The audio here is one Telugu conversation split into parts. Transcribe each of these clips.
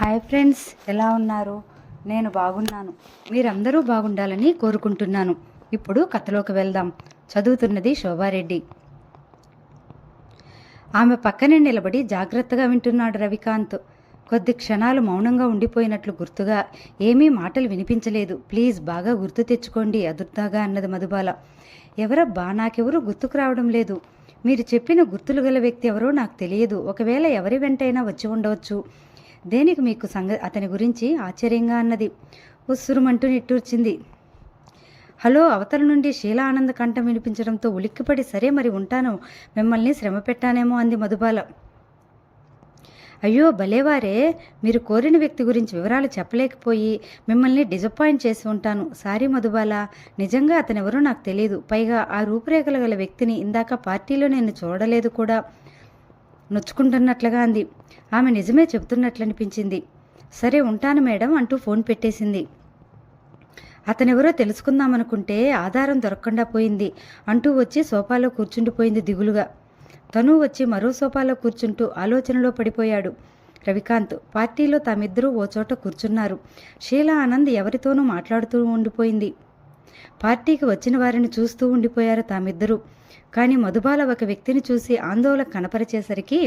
హాయ్ ఫ్రెండ్స్, ఎలా ఉన్నారు? నేను బాగున్నాను. మీరందరూ బాగుండాలని కోరుకుంటున్నాను. ఇప్పుడు కథలోకి వెళ్దాం. చదువుతున్నది శోభారెడ్డి. ఆమె పక్కనే నిలబడి జాగ్రత్తగా వింటున్నాడు రవికాంత్. కొద్ది క్షణాలు మౌనంగా ఉండిపోయినట్లు గుర్తుగా ఏమీ మాటలు వినిపించలేదు. ప్లీజ్ బాగా గుర్తు తెచ్చుకోండి అదుర్దాగా అన్నది మధుబాల. ఎవరబ్బా? నాకెవరూ గుర్తుకు రావడం లేదు. మీరు చెప్పిన గుర్తులు గల వ్యక్తి ఎవరో నాకు తెలియదు. ఒకవేళ ఎవరి వెంటైనా వచ్చి ఉండవచ్చు. దేనికి మీకు అతని గురించి ఆశ్చర్యంగా అన్నది. ఉస్సురుమంటూ నిట్టూర్చింది. హలో! అవతల నుండి షీలా ఆనంద్ కంఠం వినిపించడంతో ఉలిక్కిపడి సరే మరి ఉంటాను, మిమ్మల్ని శ్రమ పెట్టానేమో అంది మధుబాల. అయ్యో భలేవారే, మీరు కోరిన వ్యక్తి గురించి వివరాలు చెప్పలేకపోయి మిమ్మల్ని డిసప్పాయింట్ చేసి ఉంటాను. సారీ మధుబాల, నిజంగా అతనెవరో నాకు తెలియదు. పైగా ఆ రూపురేఖలు గల వ్యక్తిని ఇందాక పార్టీలో నేను చూడలేదు కూడా నొచ్చుకుంటున్నట్లుగా అంది. ఆమె నిజమే చెబుతున్నట్లనిపించింది. సరే ఉంటాను మేడం అంటూ ఫోన్ పెట్టేసింది. అతనెవరో తెలుసుకుందామనుకుంటే ఆధారం దొరకకుండా పోయింది అంటూ వచ్చి సోఫాలో కూర్చుండిపోయింది దిగులుగా. తను వచ్చి మరో సోఫాలో కూర్చుంటూ ఆలోచనలో పడిపోయాడు రవికాంత్. పార్టీలో తామిద్దరూ ఓ చోట కూర్చున్నారు. షీలా ఆనంద్ ఎవరితోనూ మాట్లాడుతూ ఉండిపోయింది. పార్టీకి వచ్చిన వారిని చూస్తూ ఉండిపోయారు తామిద్దరూ. కానీ మధుబాల ఒక వ్యక్తిని చూసి ఆందోళన కనపరిచేసరికి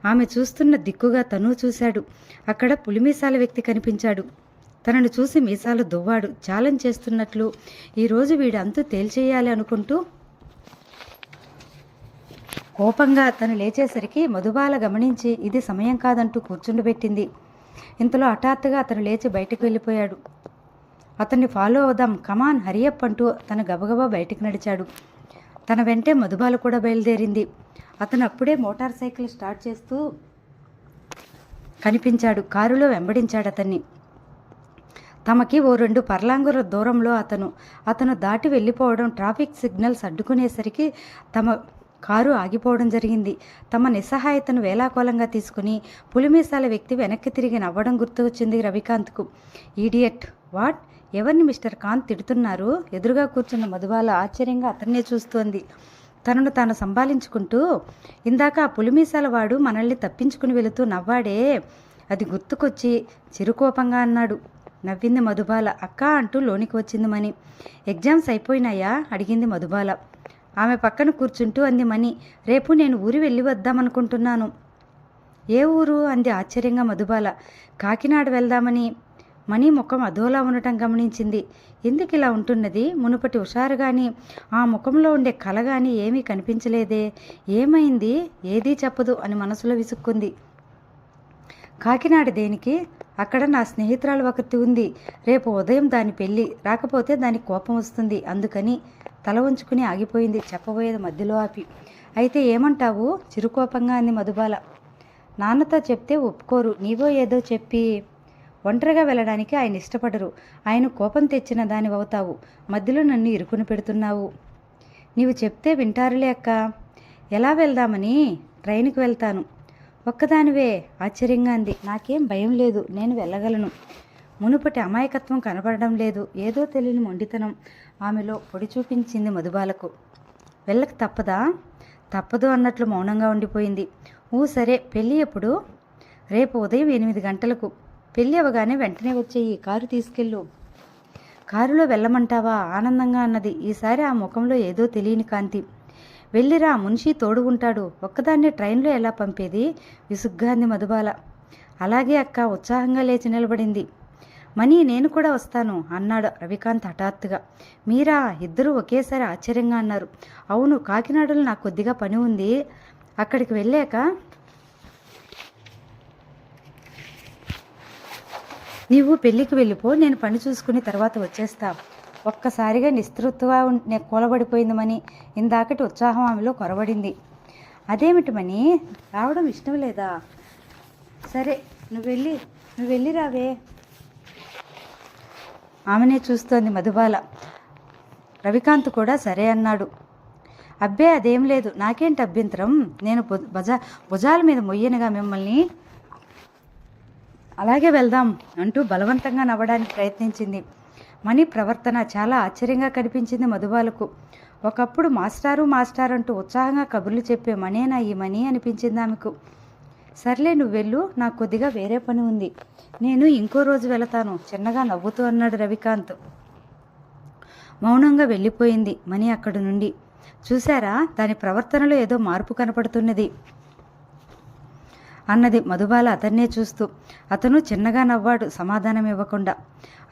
ఆమె చూస్తున్న దిక్కుగా తను చూశాడు. అక్కడ పులిమీసాల వ్యక్తి కనిపించాడు. తనను చూసి మీసాలు దువ్వాడు, ఛాలెంజ్ చేస్తున్నట్లు. ఈరోజు వీడు అంతు తేల్చేయాలి అనుకుంటూ కోపంగా తను లేచేసరికి మధుబాల గమనించి ఇది సమయం కాదంటూ కూర్చుండబెట్టింది. ఇంతలో హఠాత్తుగా అతను లేచి బయటకు వెళ్ళిపోయాడు. అతన్ని ఫాలో అవుదాం, కమాన్ హరియప్ అంటూ తను గబగబా బయటికి నడిచాడు. తన వెంటే మధుబాల కూడా బయలుదేరింది. అతను అప్పుడే మోటార్ సైకిల్ స్టార్ట్ చేస్తూ కనిపించాడు. కారులో వెంబడించాడు అతన్ని. తమకి ఓ 2 పర్లాంగుల దూరంలో అతను దాటి వెళ్ళిపోవడం, ట్రాఫిక్ సిగ్నల్స్ అడ్డుకునేసరికి తమ కారు ఆగిపోవడం జరిగింది. తమ నిస్సహాయతను వేలాకోలంగా తీసుకుని పులిమీసాల వ్యక్తి వెనక్కి తిరిగి నవ్వడం గుర్తు వచ్చింది రవికాంత్కు. ఈడియట్! వాట్? ఎవరిని మిస్టర్ కాంత్ తిడుతున్నారు? ఎదురుగా కూర్చున్న మధుబాల ఆశ్చర్యంగా అతన్నే చూస్తోంది. తనను తాను సంభాళించుకుంటూ, ఇందాక ఆ పులిమీసాల వాడు మనల్ని తప్పించుకుని వెళుతూ నవ్వాడే, అది గుర్తుకొచ్చి చిరుకోపంగా అన్నాడు. నవ్వింది మధుబాల. అక్క అంటూ లోనికి వచ్చింది మణి. ఎగ్జామ్స్ అయిపోయినాయా అడిగింది మధుబాల. ఆమె పక్కన కూర్చుంటూ అంది మణి. రేపు నేను ఊరి వెళ్ళి వద్దామనుకుంటున్నాను. ఏ ఊరు అంది ఆశ్చర్యంగా మధుబాల. కాకినాడ వెళ్దామని. మణి ముఖం అదోలా ఉండటం గమనించింది. ఎందుకు ఇలా ఉంటున్నది? మునుపటి హుషారు కానీ ఆ ముఖంలో ఉండే కళ కానీ ఏమీ కనిపించలేదే. ఏమైంది? ఏదీ చెప్పదు అని మనసులో విసుక్కుంది. కాకినాడ దేనికి? అక్కడ నా స్నేహితురాలు ఒకటి ఉంది. రేపు ఉదయం దాని పెళ్ళి. రాకపోతే దానికి కోపం వస్తుంది. అందుకని తల ఉంచుకుని ఆగిపోయింది. చెప్పబోయేది మధ్యలో ఆపి. అయితే ఏమంటావు? చిరుకోపంగా అంది మధుబాల. నాన్నతో చెప్తే ఒప్పుకోరు. నీవో ఏదో చెప్పి. ఒంటరిగా వెళ్ళడానికి ఆయన ఇష్టపడరు. ఆయన కోపం తెచ్చిన దానివవుతావు. మధ్యలో నన్ను ఇరుకుని పెడుతున్నావు. నీవు చెప్తే వింటారులే అక్క. ఎలా వెళ్దామని? ట్రైన్కి వెళ్తాను. ఒక్కదానివే? ఆశ్చర్యంగా అంది. నాకేం భయం లేదు, నేను వెళ్ళగలను. మునుపటి అమాయకత్వం కనపడడం లేదు. ఏదో తెలియని మొండితనం ఆమెలో పొడి చూపించింది మధుబాలకు. వెళ్ళక తప్పదా? తప్పదు అన్నట్లు మౌనంగా ఉండిపోయింది. సరే, పెళ్ళి ఎప్పుడు? రేపు ఉదయం 8 గంటలకు. పెళ్ళి అవగానే వెంటనే వచ్చేయి. కారు తీసుకెళ్ళు. కారులో వెళ్ళమంటావా? ఆనందంగా అన్నది. ఈసారి ఆ ముఖంలో ఏదో తెలియని కాంతి. వెళ్ళిరా, మున్షి తోడు ఉంటాడు. ఒక్కదాన్నే ట్రైన్లో ఎలా పంపేది? విసుగ్గా అంది మధుబాల. అలాగే అక్క ఉత్సాహంగా లేచి నిలబడింది. మణి, నేను కూడా వస్తాను అన్నాడు రవికాంత్ హఠాత్తుగా. మీరా? ఇద్దరూ ఒకేసారి ఆశ్చర్యంగా అన్నారు. అవును, కాకినాడలో నాకు కొద్దిగా పని ఉంది. అక్కడికి వెళ్ళాక నీవు పెళ్ళికి వెళ్ళిపో, నేను పని చూసుకుని తర్వాత వచ్చేస్తా. ఒక్కసారిగా నిస్తృత్వగా కూలబడిపోయింది మని. ఇందాకటి ఉత్సాహం ఆమెలో కొరబడింది. అదేమిటి మని, రావడం ఇష్టం లేదా? సరే, నువ్వు వెళ్ళి రావే. ఆమెనే చూస్తోంది మధుబాల. రవికాంత్ కూడా సరే అన్నాడు. అబ్బే అదేం లేదు, నాకేంటి అభ్యంతరం. నేను భుజాల మీద మొయ్యనుగా మిమ్మల్ని. అలాగే వెళ్దాం అంటూ బలవంతంగా నవ్వడానికి ప్రయత్నించింది. మణి ప్రవర్తన చాలా ఆశ్చర్యంగా కనిపించింది మధుబాలకు. ఒకప్పుడు మాస్టారు అంటూ ఉత్సాహంగా కబుర్లు చెప్పే మణేనా ఈ మణి అనిపించింది ఆమెకు. సర్లే నువ్వు వెళ్ళు, నాకు కొద్దిగా వేరే పని ఉంది, నేను ఇంకో రోజు వెళతాను చిన్నగా నవ్వుతూ అన్నాడు రవికాంత్. మౌనంగా వెళ్ళిపోయింది మణి అక్కడి నుండి. చూశారా, దాని ప్రవర్తనలో ఏదో మార్పు కనపడుతున్నది అన్నది మధుబాల అతన్నే చూస్తూ. అతను చిన్నగా నవ్వాడు సమాధానం ఇవ్వకుండా.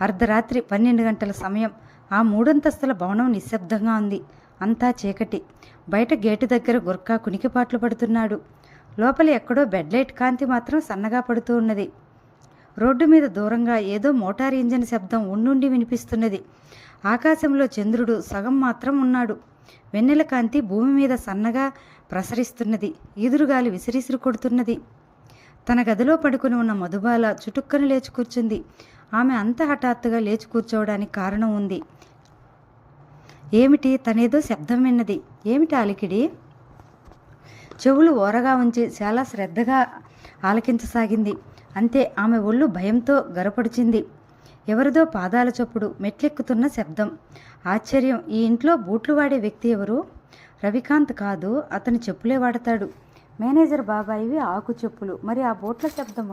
అర్ధరాత్రి 12 గంటల సమయం. ఆ 3 అంతస్తుల భవనం నిశ్శబ్దంగా ఉంది. అంతా చీకటి. బయట గేటు దగ్గర గుర్కా కునికిపాట్లు పడుతున్నాడు. లోపల ఎక్కడో బెడ్లైట్ కాంతి మాత్రం సన్నగా పడుతూ ఉన్నది. రోడ్డు మీద దూరంగా ఏదో మోటార్ ఇంజన్ శబ్దం ఉండుండి వినిపిస్తున్నది. ఆకాశంలో చంద్రుడు సగం మాత్రం ఉన్నాడు. వెన్నెల కాంతి భూమి మీద సన్నగా ప్రసరిస్తున్నది. ఈదురుగాలి విసిరిసిరి కొడుతున్నది. తన గదిలో పడుకుని ఉన్న మధుబాల చుటుక్కను లేచి కూర్చుంది. ఆమె అంత హఠాత్తుగా లేచి కూర్చోవడానికి కారణం ఉంది. ఏమిటి? తనేదో శబ్దం విన్నది. ఏమిటి అలికిడి? చెవులు ఓరగా ఉంచి చాలా శ్రద్ధగా ఆలకించసాగింది. అంతే, ఆమె ఒళ్ళు భయంతో గరపడిచింది. ఎవరిదో పాదాల చప్పుడు, మెట్లెక్కుతున్న శబ్దం. ఆశ్చర్యం, ఈ ఇంట్లో బూట్లు వాడే వ్యక్తి ఎవరు? రవికాంత్ కాదు, అతని చెప్పులే వాడతాడు. మేనేజర్ బాబాయివి ఆకు చెప్పులు. మరి ఆ బూట్ల శబ్దం?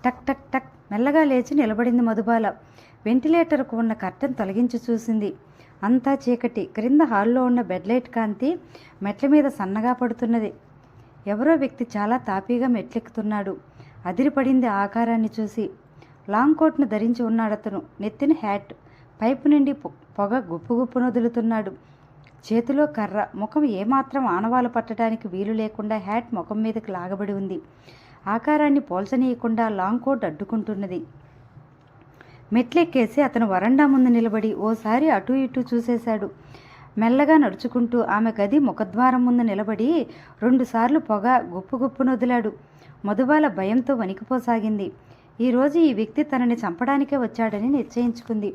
టక్ టక్ టక్. మెల్లగా లేచి నిలబడింది మధుబాల. వెంటిలేటర్కు ఉన్న కర్టెన్ తొలగించి చూసింది. అంతా చీకటి. క్రింద హాల్లో ఉన్న బెడ్లైట్ కాంతి మెట్ల మీద సన్నగా పడుతున్నది. ఎవరో వ్యక్తి చాలా తాపీగా మెట్లెక్కుతున్నాడు. అదిరిపడింది ఆ ఆకారాన్ని చూసి. లాంగ్ కోట్ను ధరించి ఉన్నాడతను. నెత్తిన హ్యాట్. పైపు నుండి పొగ గుప్పుగుప్పును వదులుతున్నాడు. చేతిలో కర్ర. ముఖం ఏమాత్రం ఆనవాలు పట్టడానికి వీలు లేకుండా హ్యాట్ ముఖం మీదకి లాగబడి ఉంది. ఆకారాన్ని పోల్చనీయకుండా లాంగ్ కోట్ అడ్డుకుంటున్నది. మెట్లెక్కేసి అతను వరండా ముందు నిలబడి ఓసారి అటూ ఇటూ చూసేశాడు. మెల్లగా నడుచుకుంటూ ఆమె గది ముఖద్వారం ముందు నిలబడి 2 సార్లు పొగ గుప్పుగుప్పును వదిలాడు. మధుబాల భయంతో వణికిపోసాగింది. ఈరోజు ఈ వ్యక్తి తనని చంపడానికే వచ్చాడని నిశ్చయించుకుంది.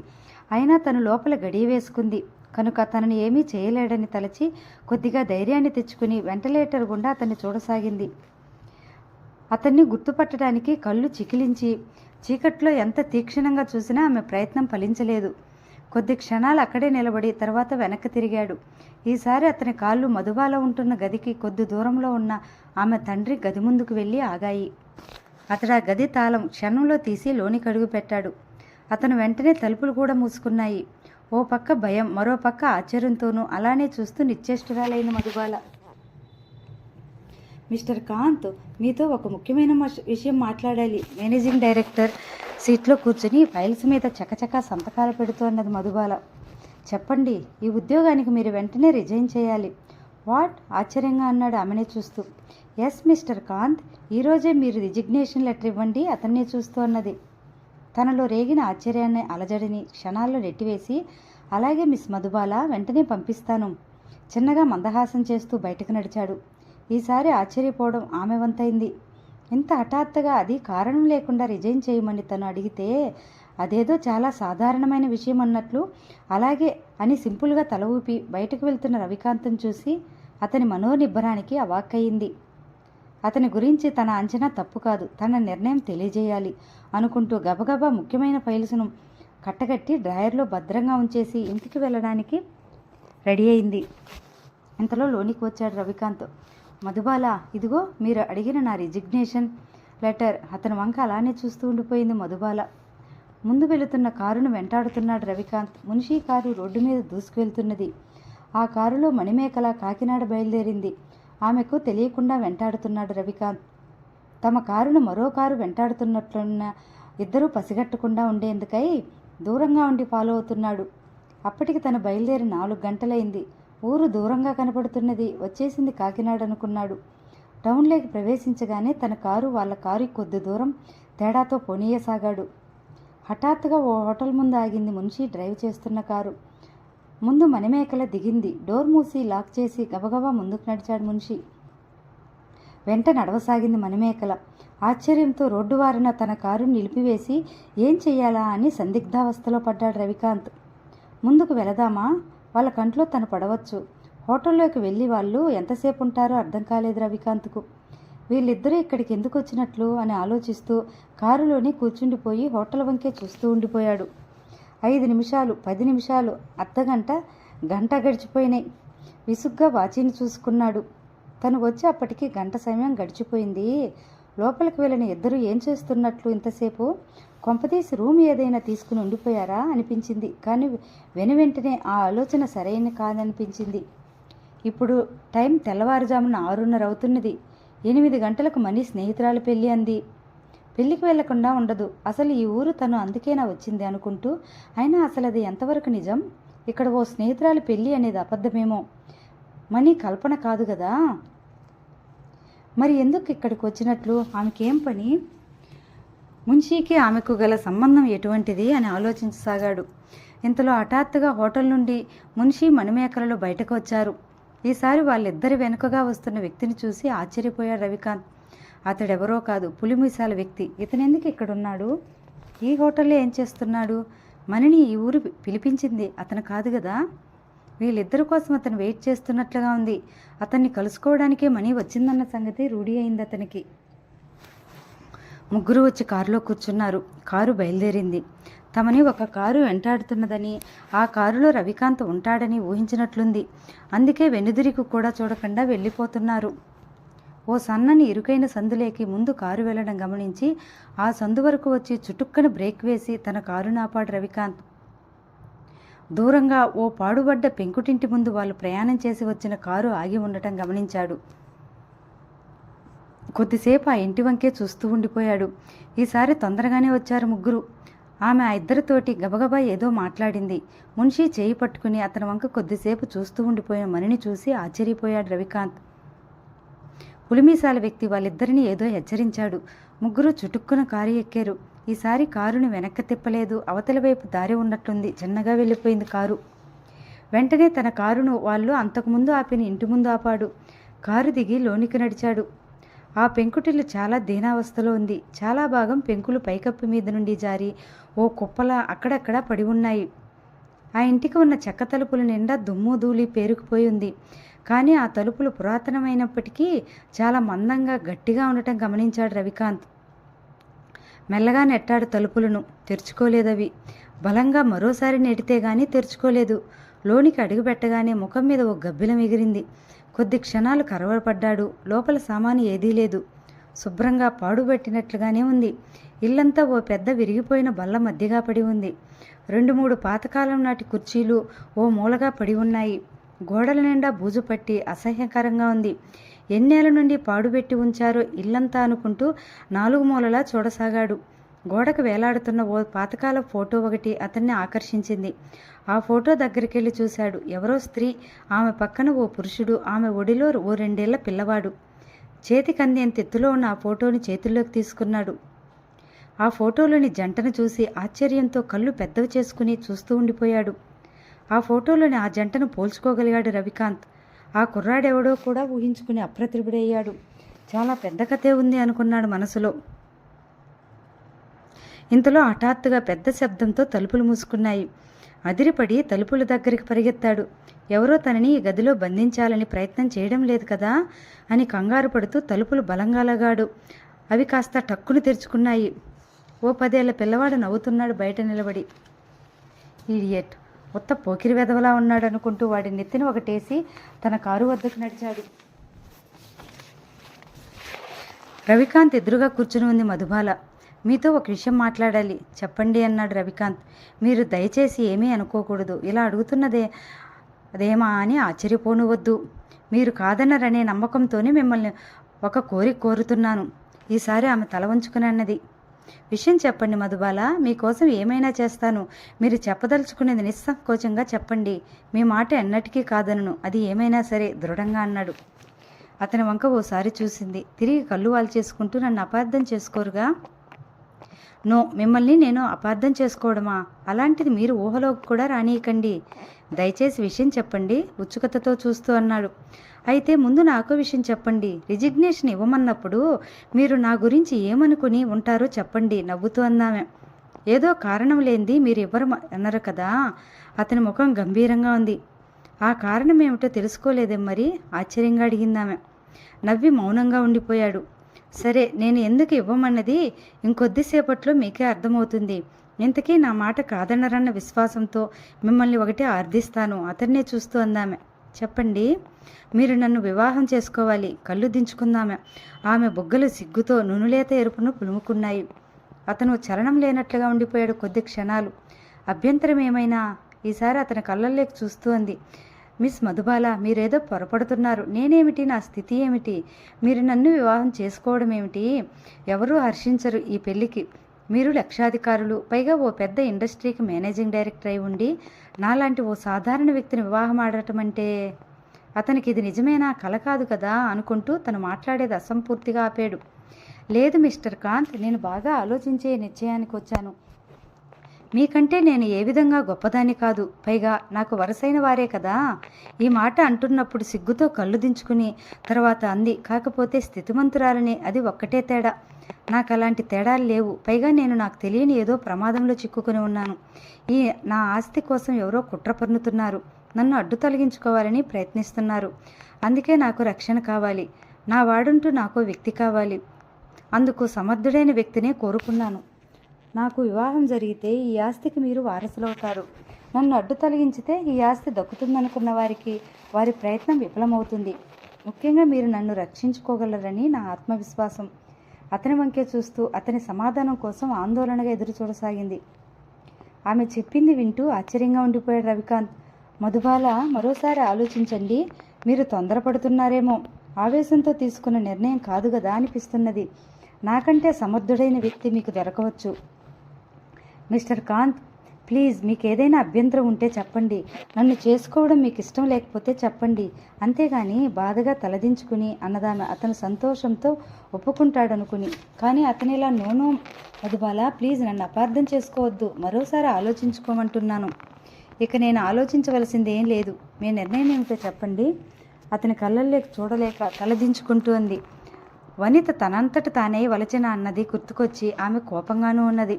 అయినా తను లోపల గడియ వేసుకుంది కనుక తనని ఏమీ చేయలేడని తలచి కొద్దిగా ధైర్యాన్ని తెచ్చుకుని వెంటిలేటర్ గుండా అతన్ని చూడసాగింది. అతన్ని గుర్తుపట్టడానికి కళ్ళు చికిలించి చీకట్లో ఎంత తీక్షణంగా చూసినా ఆమె ప్రయత్నం ఫలించలేదు. కొద్ది క్షణాలు అక్కడే నిలబడి తర్వాత వెనక్కి తిరిగాడు. ఈసారి అతని కాళ్ళు మధుబాల ఉంటున్న గదికి కొద్ది దూరంలో ఉన్న ఆమె తండ్రి గది ముందుకు వెళ్ళి ఆగాయి. అతడు ఆ గది తాళం క్షణంలో తీసి లోనికి అడుగు పెట్టాడు. అతను వెంటనే తలుపులు కూడా మూసుకున్నాయి. ఓ పక్క భయం, మరో పక్క ఆశ్చర్యంతోనూ అలానే చూస్తూ నిశ్చేష్టురాలైన మధుబాల. మిస్టర్ కాంత్, మీతో ఒక ముఖ్యమైన విషయం మాట్లాడాలి. మేనేజింగ్ డైరెక్టర్ సీట్లో కూర్చుని ఫైల్స్ మీద చకచకా సంతకాలు పెడుతోన్నది మధుబాల. చెప్పండి, ఈ ఉద్యోగానికి మీరు వెంటనే రిజైన్ చేయాలి. వాట్? ఆశ్చర్యంగా అన్నాడు ఆమెనే చూస్తూ. ఎస్ మిస్టర్ కాంత్, ఈరోజే మీరు రిజిగ్నేషన్ లెటర్ ఇవ్వండి అతన్నే చూస్తూ అన్నది. తనలో రేగిన ఆశ్చర్యాన్ని అలజడిని క్షణాల్లో నెట్టివేసి, అలాగే మిస్ మధుబాల, వెంటనే పంపిస్తాను చిన్నగా మందహాసం చేస్తూ బయటకు నడిచాడు. ఈసారి ఆశ్చర్యపోవడం ఆమె వంతైంది. ఇంత హఠాత్తుగా, అది కారణం లేకుండా రిజైన్ చేయమని తను అడిగితే అదేదో చాలా సాధారణమైన విషయం అన్నట్లు అలాగే అని సింపుల్గా తల ఊపి బయటకు వెళ్తున్న రవికాంత్ను చూసి అతని మనోనిబ్బరానికి అవాక్కయింది. అతని గురించి తన అంచనా తప్పు కాదు, తన నిర్ణయం తెలియజేయాలి అనుకుంటూ గబగబా ముఖ్యమైన ఫైల్స్ను కట్టగట్టి డ్రాయర్లో భద్రంగా ఉంచేసి ఇంటికి వెళ్ళడానికి రెడీ అయింది. ఇంతలో లోనికి వచ్చాడు రవికాంత్. మధుబాల, ఇదిగో మీరు అడిగిన నా రిజిగ్నేషన్ లెటర్. అతని వంక అలానే చూస్తూ ఉండిపోయింది మధుబాల. ముందు వెళుతున్న కారును వెంటాడుతున్నాడు రవికాంత్. మున్షీ కారు రోడ్డు మీద దూసుకువెళ్తున్నది. ఆ కారులో మణిమేఖల కాకినాడ బయలుదేరింది. ఆమెకు తెలియకుండా వెంటాడుతున్నాడు రవికాంత్. తమ కారును మరో కారు వెంటాడుతున్నట్లున్న ఇద్దరూ పసిగట్టకుండా ఉండేందుకై దూరంగా ఉండి ఫాలో అవుతున్నాడు. అప్పటికి తను బయలుదేరి 4 గంటలైంది. ఊరు దూరంగా కనపడుతున్నది. వచ్చేసింది కాకినాడ అనుకున్నాడు. టౌన్లోకి ప్రవేశించగానే తన కారు వాళ్ళ కారు కొద్ది దూరం తేడాతో పోనీయసాగాడు. హఠాత్తుగా ఓ హోటల్ ముందు ఆగింది మున్షి డ్రైవ్ చేస్తున్న కారు. ముందు మణిమేఖల దిగింది. డోర్ మూసి లాక్ చేసి గబగబా ముందుకు నడిచాడు మున్షి. వెంట నడవసాగింది మణిమేఖల. ఆశ్చర్యంతో రోడ్డు వారిన తన కారును నిలిపివేసి ఏం చెయ్యాలా అని సందిగ్ధావస్థలో పడ్డాడు రవికాంత్. ముందుకు వెళదామా? వాళ్ళ కంట్లో తను పడవచ్చు. హోటల్లోకి వెళ్ళి వాళ్ళు ఎంతసేపు ఉంటారో అర్థం కాలేదు రవికాంత్కు. వీళ్ళిద్దరూ ఇక్కడికి ఎందుకు వచ్చినట్లు అని ఆలోచిస్తూ కారులోనే కూర్చుండిపోయి హోటల్ వంకే చూస్తూ ఉండిపోయాడు. 5 నిమిషాలు, 10 నిమిషాలు, అర్ధగంట, గంట గడిచిపోయినాయి. విసుగ్గా వాచీని చూసుకున్నాడు. తను వచ్చి అప్పటికి గంట సమయం గడిచిపోయింది. లోపలికి వెళ్ళిన ఇద్దరు ఏం చేస్తున్నట్లు ఇంతసేపు? కొంపతీసి రూమ్ ఏదైనా తీసుకుని ఉండిపోయారా అనిపించింది. కానీ వెనువెంటనే ఆ ఆలోచన సరైన కాదనిపించింది. ఇప్పుడు టైం తెల్లవారుజామున 6:30 అవుతున్నది. 8 గంటలకు మనీ స్నేహితురాలు పెళ్ళి అంది. పెళ్ళికి వెళ్లకుండా ఉండదు. అసలు ఈ ఊరు తను అందుకేనా వచ్చింది అనుకుంటూ, అయినా అసలు అది ఎంతవరకు నిజం? ఇక్కడ ఓ స్నేహితురాలు పెళ్ళి అనేది అబద్ధమేమో, మనీ కల్పన కాదు కదా. మరి ఎందుకు ఇక్కడికి వచ్చినట్లు? ఆమెకేం పని? మున్షీకి ఆమెకు గల సంబంధం ఎటువంటిది అని ఆలోచించసాగాడు. ఇంతలో హఠాత్తుగా హోటల్ నుండి మున్షీ మణిమేకలలో బయటకు వచ్చారు. ఈసారి వాళ్ళిద్దరి వెనుకగా వస్తున్న వ్యక్తిని చూసి ఆశ్చర్యపోయాడు రవికాంత్. అతడెవరో కాదు, పులిమీసాల వ్యక్తి. ఇతనెందుకు ఇక్కడున్నాడు? ఈ హోటల్లో ఏం చేస్తున్నాడు? మణిని ఈ ఊరు పిలిపించింది అతను కాదు కదా. వీళ్ళిద్దరి కోసం అతను వెయిట్ చేస్తున్నట్లుగా ఉంది. అతన్ని కలుసుకోవడానికే మణి వచ్చిందన్న సంగతి రూఢి అయింది అతనికి. ముగ్గురు వచ్చి కారులో కూర్చున్నారు. కారు బయలుదేరింది. తమని ఒక కారు వెంటాడుతున్నదని, ఆ కారులో రవికాంత్ ఉంటాడని ఊహించినట్లుంది. అందుకే వెనుదిరికి కూడా చూడకుండా వెళ్ళిపోతున్నారు. ఓ సన్నని ఇరుకైన సందులేకి ముందు కారు వెళ్లడం గమనించి ఆ సందు వరకు వచ్చి చుటుక్కన బ్రేక్ వేసి తన కారును ఆపాడు రవికాంత్. దూరంగా ఓ పాడుబడ్డ పెంకుటింటి ముందు వాళ్ళు ప్రయాణం చేసి వచ్చిన కారు ఆగి ఉండటం గమనించాడు. కొద్దిసేపు ఆ ఇంటి వంకే చూస్తూ ఉండిపోయాడు. ఈసారి తొందరగానే వచ్చారు ముగ్గురు. ఆమె ఆ ఇద్దరితోటి గబగబా ఏదో మాట్లాడింది. మున్షీ చేయి పట్టుకుని అతని వంక కొద్దిసేపు చూస్తూ ఉండిపోయిన మణిని చూసి ఆశ్చర్యపోయాడు రవికాంత్. పులిమీసాల వ్యక్తి వాళ్ళిద్దరినీ ఏదో హెచ్చరించాడు. ముగ్గురు చుటుక్కున కారు ఎక్కారు. ఈసారి కారుని వెనక్కి తిప్పలేదు. అవతల వైపు దారి ఉన్నట్లుంది. చిన్నగా వెళ్ళిపోయింది కారు. వెంటనే తన కారును వాళ్ళు అంతకుముందు ఆపిన ఇంటి ముందు ఆపాడు. కారు దిగి లోనికి నడిచాడు. ఆ పెంకుటిల్లు చాలా దీనావస్థలో ఉంది. చాలా భాగం పెంకులు పైకప్పు మీద నుండి జారి ఓ కుప్పలా అక్కడక్కడా పడి ఉన్నాయి. ఆ ఇంటికి ఉన్న చెక్క తలుపుల నిండా దుమ్ము ధూళి పేరుకుపోయి ఉంది. కానీ ఆ తలుపులు పురాతనమైనప్పటికీ చాలా మందంగా గట్టిగా ఉండటం గమనించాడు రవికాంత్. మెల్లగా నెట్టాడు తలుపులను. తెరుచుకోలేదవి. బలంగా మరోసారి నెడితే గానీ తెరుచుకోలేదు. లోనికి అడుగుపెట్టగానే ముఖం మీద ఓ గబ్బిలం ఎగిరింది. కొద్ది క్షణాలు కరవపడ్డాడు. లోపల సామాను ఏదీ లేదు. శుభ్రంగా పాడుబట్టినట్లుగానే ఉంది. ఇల్లంతా ఓ పెద్ద విరిగిపోయిన బల్ల మధ్యగా పడి ఉంది. 2-3 పాతకాలం నాటి కుర్చీలు ఓ మూలగా పడి ఉన్నాయి. గోడల నిండా బూజు పట్టి అసహ్యకరంగా ఉంది. ఎన్నేళ్ల నుండి పాడుపెట్టి ఉంచారో ఇల్లంతా అనుకుంటూ 4 మూలలా చూడసాగాడు. గోడకు వేలాడుతున్న ఓ పాతకాల ఫోటో ఒకటి అతన్ని ఆకర్షించింది. ఆ ఫోటో దగ్గరికెళ్ళి చూశాడు. ఎవరో స్త్రీ, ఆమె పక్కన ఓ పురుషుడు, ఆమె ఒడిలో ఓ 2 ఏళ్ల పిల్లవాడు. చేతికందేంత ఎత్తులో ఉన్న ఆ ఫోటోని చేతుల్లోకి తీసుకున్నాడు. ఆ ఫోటోలోని జంటను చూసి ఆశ్చర్యంతో కళ్ళు పెద్దవి చేసుకుని చూస్తూ ఉండిపోయాడు. ఆ ఫోటోలోని ఆ జంటను పోల్చుకోగలిగాడు రవికాంత్. ఆ కుర్రాడెవడో కూడా ఊహించుకుని అప్రతిభుడయ్యాడు. చాలా పెద్ద కథే ఉంది అనుకున్నాడు మనసులో. ఇంతలో హఠాత్తుగా పెద్ద శబ్దంతో తలుపులు మూసుకున్నాయి. అదిరిపడి తలుపుల దగ్గరికి పరిగెత్తాడు. ఎవరో తనని ఈ గదిలో బంధించాలని ప్రయత్నం చేయడం లేదు కదా అని కంగారు పడుతూ తలుపులు బలంగా లాగాడు. అవి కాస్త టక్కును తెరుచుకున్నాయి. ఓ 10 ఏళ్ల పిల్లవాడు నవ్వుతున్నాడు బయట నిలబడి. ఈడియట్, ఉత్త పోకిరి వెధవలా ఉన్నాడు అనుకుంటూ వాడి నెత్తిన ఒకటేసి తన కారు వద్దకు నడిచాడు. రవికాంత్ ఎదురుగా కూర్చుని ఉంది మధుబాల. మీతో ఒక విషయం మాట్లాడాలి. చెప్పండి అన్నాడు రవికాంత్. మీరు దయచేసి ఏమీ అనుకోకూడదు. ఇలా అదేమా అని ఆశ్చర్యపోనువద్దు. మీరు కాదనరనే నమ్మకంతోనే మిమ్మల్ని ఒక కోరిక కోరుతున్నాను. ఈసారి ఆమె తల వంచుకుని అన్నది. విషయం చెప్పండి మధుబాల, మీకోసం ఏమైనా చేస్తాను. మీరు చెప్పదలుచుకునేది నిస్సంకోచంగా చెప్పండి. మీ మాట ఎన్నటికీ కాదనను. అది ఏమైనా సరే దృఢంగా అన్నాడు. అతని వంక ఓసారి చూసింది. తిరిగి కళ్ళు వాలు చేసుకుంటూ, నన్ను అపార్థం చేసుకోరుగా? నో, మిమ్మల్ని నేను అపార్థం చేసుకోవడమా? అలాంటిది మీరు ఊహలోకి కూడా రానీయకండి. దయచేసి విషయం చెప్పండి ఉత్సుకతతో చూస్తూ అన్నాడు. అయితే ముందు నాకు విషయం చెప్పండి. రిజిగ్నేషన్ ఇవ్వమన్నప్పుడు మీరు నా గురించి ఏమనుకుని ఉంటారో చెప్పండి నవ్వుతూ అందామె. ఏదో కారణం లేనిది మీరు ఇవ్వరు అన్నారు కదా. అతని ముఖం గంభీరంగా ఉంది. ఆ కారణం ఏమిటో తెలుసుకోలేదేం మరి? ఆశ్చర్యంగా అడిగిందామె. నవ్వి మౌనంగా ఉండిపోయాడు. సరే, నేను ఎందుకు ఇవ్వమన్నది ఇంకొద్దిసేపట్లో మీకే అర్థమవుతుంది. ఇంతకీ నా మాట కాదనరన్న విశ్వాసంతో మిమ్మల్ని ఒకటి అర్థిస్తాను. అతన్నే చూస్తూ అందామె. చెప్పండి. మీరు నన్ను వివాహం చేసుకోవాలి. కళ్ళు దించుకుందామె. ఆమె బుగ్గలు సిగ్గుతో నునులేత ఎరుపును పులుముకున్నాయి. అతను చలనం లేనట్లుగా ఉండిపోయాడు కొద్ది క్షణాలు. అభ్యంతరం ఏమైనా? ఈసారి అతని కళ్ళల్లోకి చూస్తూ అంది. మిస్ మధుబాల, మీరేదో పొరపడుతున్నారు. నేనేమిటి? నా స్థితి ఏమిటి? మీరు నన్ను వివాహం చేసుకోవడం ఏమిటి? ఎవరూ హర్షించరు ఈ పెళ్లికి. మీరు లక్షాధికారులు, పైగా ఓ పెద్ద ఇండస్ట్రీకి మేనేజింగ్ డైరెక్టర్ అయి ఉండి నాలాంటి ఓ సాధారణ వ్యక్తిని వివాహం ఆడటం అంటే అతనికి ఇది నిజమేనా, కల కాదు కదా అనుకుంటూ తను మాట్లాడేది అసంపూర్తిగా ఆపాడు. లేదు మిస్టర్ కాంత్, నేను బాగా ఆలోచించే నిశ్చయానికి వచ్చాను. మీకంటే నేను ఏ విధంగా గొప్పదాన్ని కాదు. పైగా నాకు వరసైన వారే కదా. ఈ మాట అంటున్నప్పుడు సిగ్గుతో కళ్ళు దించుకుని తర్వాత అంది, కాకపోతే స్థితిమంతురాలని, అది ఒక్కటే తేడా. నాకు అలాంటి తేడాలు లేవు. పైగా నేను నాకు తెలియని ఏదో ప్రమాదంలో చిక్కుకుని ఉన్నాను. ఈ నా ఆస్తి కోసం ఎవరో కుట్ర పన్నుతున్నారు. నన్ను అడ్డు తొలగించుకోవాలని ప్రయత్నిస్తున్నారు. అందుకే నాకు రక్షణ కావాలి. నా వాడుంటూ నాకు వ్యక్తి కావాలి. అందుకు సమర్థుడైన వ్యక్తినే కోరుకున్నాను. నాకు వివాహం జరిగితే ఈ ఆస్తికి మీరు వారసులవుతారు. నన్ను అడ్డు తొలగించితే ఈ ఆస్తి దక్కుతుందనుకున్న వారికి వారి ప్రయత్నం విఫలమవుతుంది. ముఖ్యంగా మీరు నన్ను రక్షించుకోగలరని నా ఆత్మవిశ్వాసం. అతని వంకే చూస్తూ అతని సమాధానం కోసం ఆందోళనగా ఎదురు చూడసాగింది. ఆమె చెప్పింది వింటూ ఆశ్చర్యంగా ఉండిపోయాడు రవికాంత్. మధుబాల, మరోసారి ఆలోచించండి. మీరు తొందరపడుతున్నారేమో. ఆవేశంతో తీసుకున్న నిర్ణయం కాదు కదా అనిపిస్తున్నది. నాకంటే సమర్థుడైన వ్యక్తి మీకు దొరకవచ్చు. మిస్టర్ కాంత్, ప్లీజ్, మీకు ఏదైనా అభ్యంతరం ఉంటే చెప్పండి. నన్ను చేసుకోవడం మీకు ఇష్టం లేకపోతే చెప్పండి. అంతేగాని బాధగా తలదించుకుని అన్నదామె. అతను సంతోషంతో ఒప్పుకుంటాడనుకుని. కానీ అతనిలా నోనో మధుబాల, ప్లీజ్ నన్ను అపార్థం చేసుకోవద్దు. మరోసారి ఆలోచించుకోమంటున్నాను. ఇక నేను ఆలోచించవలసింది ఏం లేదు. మీ నిర్ణయం ఏమిటో చెప్పండి. అతని కళ్ళల్లోకి చూడలేక తలదించుకుంటూ అంది. వనిత తనంతట తానే వలచిన అన్నది గుర్తుకొచ్చి ఆమె కోపంగానూ ఉన్నది.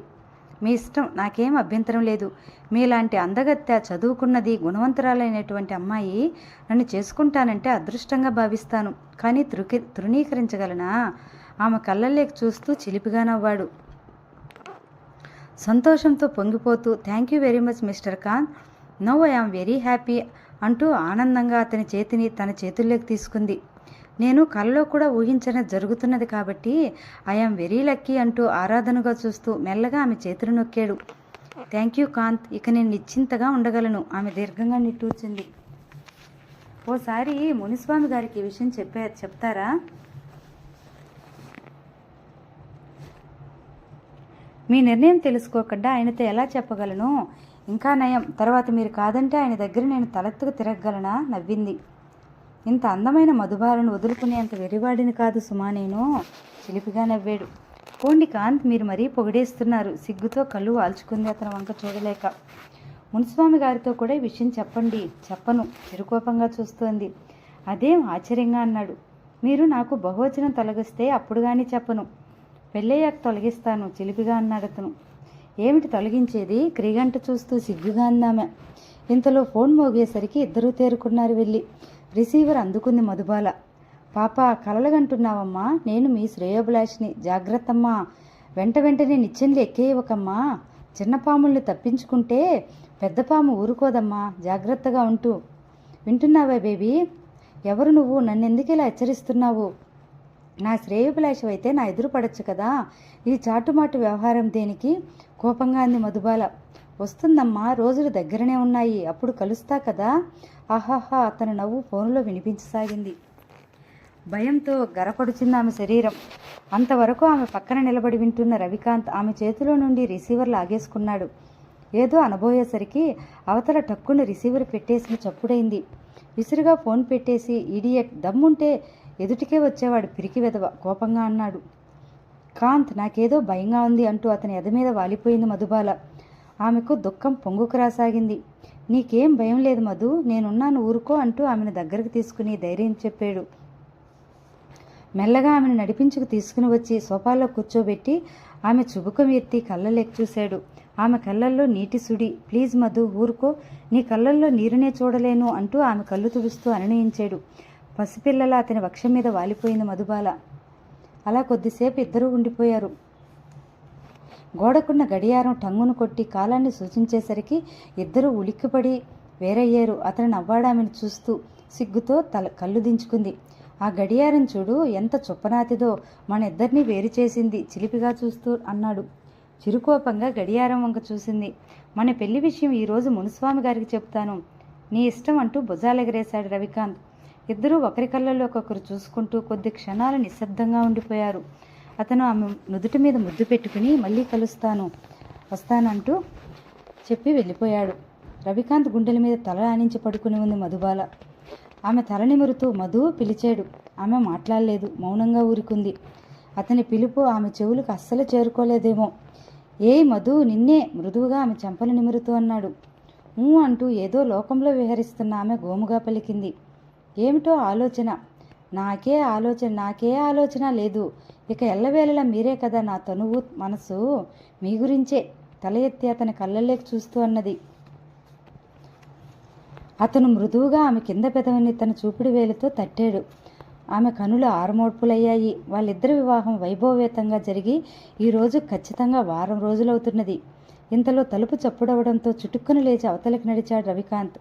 మీ ఇష్టం, నాకేం అభ్యంతరం లేదు. మీలాంటి అందగత్తె, చదువుకున్నది, గుణవంతురాలైనటువంటి అమ్మాయి నన్ను చేసుకుంటానంటే అదృష్టంగా భావిస్తాను. కానీ తృణీకరించగలనా? ఆమె కళ్ళల్లోకి చూస్తూ చిలిపిగా నవ్వాడు. సంతోషంతో పొంగిపోతూ, thank you very much mister Khan. Now I am very happy అంటూ ఆనందంగా అతని చేతిని తన చేతుల్లోకి తీసుకుంది. నేను కలలో కూడా ఊహించని జరుగుతున్నది కాబట్టి ఐఆమ్ వెరీ లక్కీ అంటూ ఆరాధనగా చూస్తూ మెల్లగా ఆమె చేతులు నొక్కాడు. థ్యాంక్ యూ కాంత్, ఇక నేను నిశ్చింతగా ఉండగలను. ఆమె దీర్ఘంగా నిట్టూర్చింది. ఓసారి మునిస్వామి గారికి ఈ విషయం చెప్తారా? మీ నిర్ణయం తెలుసుకోకుండా ఆయనతో ఎలా చెప్పగలను? ఇంకా నయం, తర్వాత మీరు కాదంటే ఆయన దగ్గర నేను తలెత్తుకు తిరగగలనా? నవ్వింది. ఇంత అందమైన మధుబాలను వదులుకునేంత వెరివాడిని కాదు సుమా నేను. చిలిపిగా నవ్వాడు. పోండి కాంత్, మీరు మరీ పొగిడేస్తున్నారు. సిగ్గుతో కళ్ళు వాల్చుకుంది అతను వంక చూడలేక. మునిస్వామి గారితో కూడా ఈ విషయం చెప్పండి. చెప్పను, చిరుకోపంగా చూస్తోంది. అదేం ఆశ్చర్యంగా అన్నాడు. మీరు నాకు బహువచనం తొలగిస్తే అప్పుడు కానీ చెప్పను. పెళ్ళయ్యాక తొలగిస్తాను, చిలిపిగా అన్నాడు అతను. ఏమిటి తొలగించేది? క్రీగంట చూస్తూ సిగ్గుగా అందామె. ఇంతలో ఫోన్ మోగేసరికి ఇద్దరూ తేరుకున్నారు వెళ్ళి. రిసీవర్ అందుకుంది మధుబాల. పాప, కలలుగంటున్నావమ్మా. నేను మీ శ్రేయోభిలాషిని. జాగ్రత్తమ్మా. వెంటనే నిచ్చెనలు ఎక్కేయవకమ్మా. చిన్న పాముల్ని తప్పించుకుంటే పెద్ద పాము ఊరుకోదమ్మా. జాగ్రత్తగా ఉంటూ. వింటున్నావా బేబీ? ఎవరు నువ్వు? నన్నెందుకు ఇలా హెచ్చరిస్తున్నావు? నా శ్రేయోభిలాషమైతే నా ఎదురు పడచ్చు కదా. ఈ చాటుమాటు వ్యవహారం దేనికి? కోపంగా అంది మధుబాల. వస్తుందమ్మా, రోజులు దగ్గరనే ఉన్నాయి. అప్పుడు కలుస్తా కదా. ఆహాహా, అతని నవ్వు ఫోన్లో వినిపించసాగింది. భయంతో గరపడుచింది ఆమె శరీరం. అంతవరకు ఆమె పక్కన నిలబడి వింటున్న రవికాంత్ ఆమె చేతిలో నుండి రిసీవర్ లాగేసుకున్నాడు. ఏదో అనబోయేసరికి అవతల టక్కున రిసీవర్ పెట్టేసిన చప్పుడైంది. విసురుగా ఫోన్ పెట్టేసి, ఇడియట్, దమ్ముంటే ఎదుటికే వచ్చేవాడు, పిరికి వెధవ, కోపంగా అన్నాడు. కాంత్, నాకేదో భయంగా ఉంది అంటూ అతని ఎద మీద వాలిపోయింది మధుబాల. ఆమెకు దుఃఖం పొంగుకు రాసాగింది. నీకేం భయం లేదు మధు, నేనున్నాను, ఊరుకో అంటూ ఆమెను దగ్గరకు తీసుకుని ధైర్యం చెప్పాడు. మెల్లగా ఆమెను నడిపించుకు తీసుకుని వచ్చి సోఫాలో కూర్చోబెట్టి ఆమె చుబుకం ఎత్తి కళ్ళలోకి చూశాడు. ఆమె కళ్ళల్లో నీటి సుడి. ప్లీజ్ మధు, ఊరుకో, నీ కళ్ళల్లో నీరునే చూడలేను అంటూ ఆమె కళ్ళు తుడుస్తూ అనునయించాడు. పసిపిల్లలా అతని వక్షం మీద వాలిపోయింది మధుబాల. అలా కొద్దిసేపు ఇద్దరూ ఉండిపోయారు. గోడకున్న గడియారం టంగును కొట్టి కాలాన్ని సూచించేసరికి ఇద్దరూ ఉలిక్కిపడి వేరయ్యారు. అతను నవ్వాడామెను చూస్తూ. సిగ్గుతో కళ్ళు దించుకుంది. ఆ గడియారం చూడు, ఎంత చొప్పనాతిదో, మన ఇద్దరినీ వేరు చేసింది చిలిపిగా చూస్తూ అన్నాడు. చిరుకోపంగా గడియారం వంక చూసింది. మన పెళ్లి విషయం ఈరోజు మునుస్వామి గారికి చెప్తాను, నీ ఇష్టం అంటూ భుజాలెగరేశాడు రవికాంత్. ఇద్దరూ ఒకరి కళ్ళల్లోకొకరు చూసుకుంటూ కొద్ది క్షణాలు నిశ్శబ్దంగా ఉండిపోయారు. అతను ఆమె నుదుటి మీద ముద్దు పెట్టుకుని మళ్ళీ వస్తానంటూ చెప్పి వెళ్ళిపోయాడు. రవికాంత్ గుండెల మీద తల ఆనించి పడుకుని ఉంది మధుబాల. ఆమె తల నిమురుతూ మధు పిలిచాడు. ఆమె మాట్లాడలేదు, మౌనంగా ఊరుకుంది. అతని పిలుపు ఆమె చెవులకు అస్సలు చేరుకోలేదేమో. ఏయ్ మధు, నిన్నే, మృదువుగా ఆమె చెంపలు నిమురుతూ అన్నాడు. అంటూ ఏదో లోకంలో విహరిస్తున్న ఆమె గోముగా పలికింది. ఏమిటో ఆలోచన, నాకే ఆలోచన లేదు. ఇక ఎల్లవేళలా మీరే కదా నా తనువు మనసు, మీ గురించే. తల ఎత్తి అతని కళ్ళల్లోకి చూస్తూ అన్నది. అతను మృదువుగా ఆమె కింద పెదవిని తన చూపుడు వేలుతో తట్టాడు. ఆమె కనులు ఆరమోడ్పులయ్యాయి. వాళ్ళిద్దరి వివాహం వైభవవేతంగా జరిగి ఈరోజు ఖచ్చితంగా వారం రోజులవుతున్నది. ఇంతలో తలుపు చప్పుడవడంతో చుట్టుక్కుని లేచి అవతలికి నడిచాడు రవికాంత్.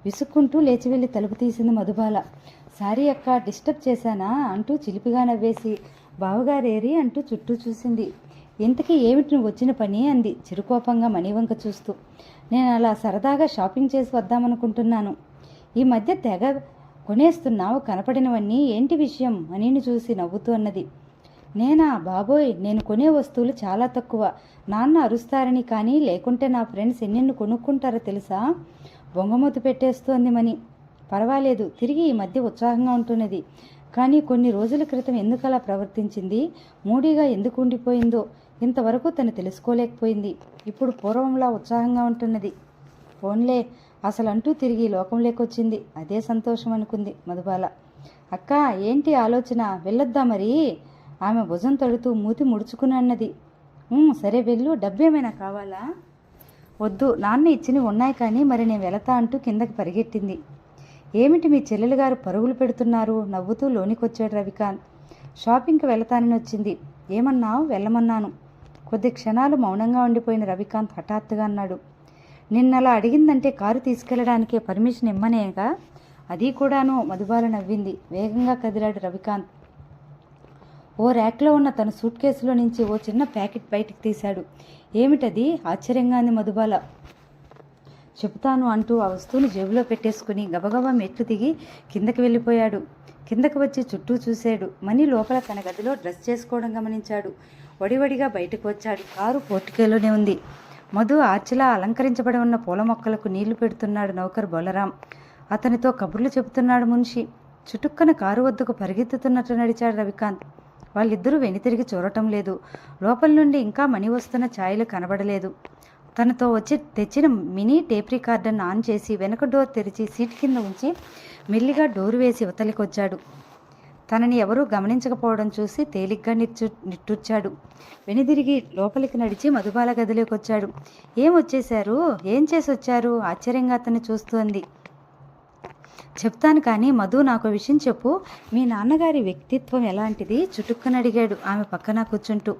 విసుక్కుంటూ లేచి వెళ్ళి తలుపు తీసింది మధుబాల. సారీ అక్క, డిస్టర్బ్ చేశానా అంటూ చిలిపిగా నవ్వేసి బావగారేరి అంటూ చుట్టూ చూసింది. ఇంతకీ ఏమిటి నువ్వు వచ్చిన పని అంది చిరుకోపంగా మణివంక చూస్తూ. నేను అలా సరదాగా షాపింగ్ చేసి వద్దామనుకుంటున్నాను. ఈ మధ్య తెగ కొనేస్తున్నావు కనపడినవన్నీ, ఏంటి విషయం మనీని చూసి నవ్వుతూ అన్నది. నేనా బాబోయ్, నేను కొనే వస్తువులు చాలా తక్కువ. నాన్న అరుస్తారని, కానీ లేకుంటే నా ఫ్రెండ్స్ ఎన్నెన్ని కొనుక్కుంటారో తెలుసా? బొంగమూతి పెట్టేస్తోంది మని. పర్వాలేదు, తిరిగి ఈ మధ్య ఉత్సాహంగా ఉంటున్నది. కానీ కొన్ని రోజుల క్రితం ఎందుకలా ప్రవర్తించింది, మూడీగా ఎందుకు ఉండిపోయిందో ఇంతవరకు తను తెలుసుకోలేకపోయింది. ఇప్పుడు పూర్వంలా ఉత్సాహంగా ఉంటున్నది. ఫోన్లే, అసలంటూ తిరిగి లోకంలోకొచ్చింది. అదే సంతోషం అనుకుంది మధుబాల. అక్క, ఏంటి ఆలోచన? వెళ్ళొద్దా మరి? ఆమె భుజం తడుతూ మూతి ముడుచుకుని అన్నది. సరే వెళ్ళు, డబ్బేమైనా కావాలా? వద్దు, నాన్న ఇచ్చినవి ఉన్నాయి కానీ మరి నేను వెళతా అంటూ కిందకి పరిగెట్టింది. ఏమిటి మీ చెల్లెలు గారు పరుగులు పెడుతున్నారు? నవ్వుతూ లోనికొచ్చాడు రవికాంత్. షాపింగ్కి వెళతానని వచ్చింది. ఏమన్నావు? వెళ్ళమన్నాను. కొద్ది క్షణాలు మౌనంగా ఉండిపోయిన రవికాంత్ హఠాత్తుగా అన్నాడు. నిన్నలా అడిగిందంటే కారు తీసుకెళ్లడానికే పర్మిషన్ ఇమ్మనేగా? అది కూడాను. మధుబాల నవ్వింది. వేగంగా కదిలాడు రవికాంత్. ఓ ర్యాక్లో ఉన్న తన సూట్ కేసులో నుంచి ఓ చిన్న ప్యాకెట్ బయటికి తీశాడు. ఏమిటది? ఆశ్చర్యంగా అంది మధుబాల. చెబుతాను అంటూ ఆ వస్తువుని జేబులో పెట్టేసుకుని గబగబా మెట్లు దిగి కిందకి వెళ్ళిపోయాడు. కిందకి వచ్చి చుట్టూ చూశాడు. మణి లోపల తన గదిలో డ్రెస్ చేసుకోవడం గమనించాడు. వడివడిగా బయటకు వచ్చాడు. కారు పోర్టికేలోనే ఉంది. మధు ఆర్చిలా అలంకరించబడి ఉన్న పూల మొక్కలకు నీళ్లు పెడుతున్నాడు నౌకరు బలరాం. అతనితో కబుర్లు చెబుతున్నాడు మున్షి. చుట్టుక్కన కారు వద్దకు పరిగెత్తుతున్నట్లు నడిచాడు రవికాంత్. వాళ్ళిద్దరూ వెనుతిరిగి చూడటం లేదు. లోపల నుండి ఇంకా మణి వస్తున్న ఛాయలు కనబడలేదు. తనతో వచ్చి తెచ్చిన మినీ టేప్ రికార్డర్ను ఆన్ చేసి వెనక డోర్ తెరిచి సీట్ కింద ఉంచి మెల్లిగా డోరు వేసి ఇవతలికి వచ్చాడు. తనని ఎవరూ గమనించకపోవడం చూసి తేలిగ్గా నిట్టూర్చాడు. వెనుదిరిగి లోపలికి నడిచి మధుబాల గదిలోకి వచ్చాడు. ఏం వచ్చేశారు? ఏం చేసి వచ్చారు? ఆశ్చర్యంగా అతన్ని చూస్తోంది. చెప్తాను కానీ మధు, నాకు విషయం చెప్పు. మీ నాన్నగారి వ్యక్తిత్వం ఎలాంటిది? చుట్టుక్కని అడిగాడు ఆమె పక్కన కూర్చుంటూ.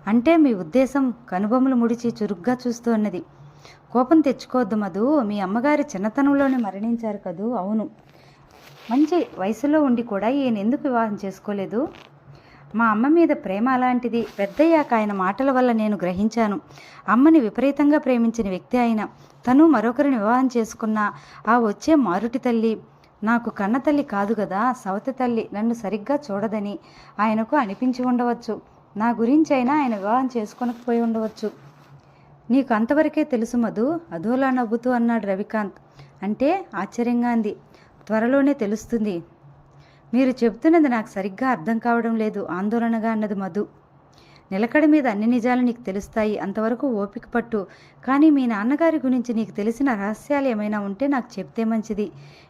అంటే మీ ఉద్దేశం? కనుబొమ్మలు ముడిచి చురుగ్గా చూస్తూ అన్నది. కోపం తెచ్చుకోవద్దు మధు, మీ అమ్మగారి చిన్నతనంలోనే మరణించారు కదూ? అవును. మంచి వయసులో ఉండి కూడా ఈయన ఎందుకు వివాహం చేసుకోలేదు? మా అమ్మ మీద ప్రేమ అలాంటిది. పెద్దయ్యాక ఆయన మాటల వల్ల నేను గ్రహించాను. అమ్మని విపరీతంగా ప్రేమించిన వ్యక్తి ఆయన. తను మరొకరిని వివాహం చేసుకున్న ఆ వచ్చే మారుటి తల్లి నాకు కన్న తల్లి కాదు కదా, సవతి తల్లి. నన్ను సరిగ్గా చూడదని ఆయనకు అనిపించి ఉండవచ్చు. నా గురించి అయినా ఆయన వివాహం చేసుకొనకపోయి ఉండవచ్చు. నీకు అంతవరకే తెలుసు మధు, అదోలా నవ్వుతూ అన్నాడు రవికాంత్. అంటే? ఆశ్చర్యంగా అంది. త్వరలోనే తెలుస్తుంది. మీరు చెబుతున్నది నాకు సరిగ్గా అర్థం కావడం లేదు, ఆందోళనగా అన్నది మధు. నిలకడ మీద అన్ని నిజాలు నీకు తెలుస్తాయి, అంతవరకు ఓపిక పట్టు. కానీ మీ నాన్నగారి గురించి నీకు తెలిసిన రహస్యాలు ఏమైనా ఉంటే నాకు చెప్తే మంచిది.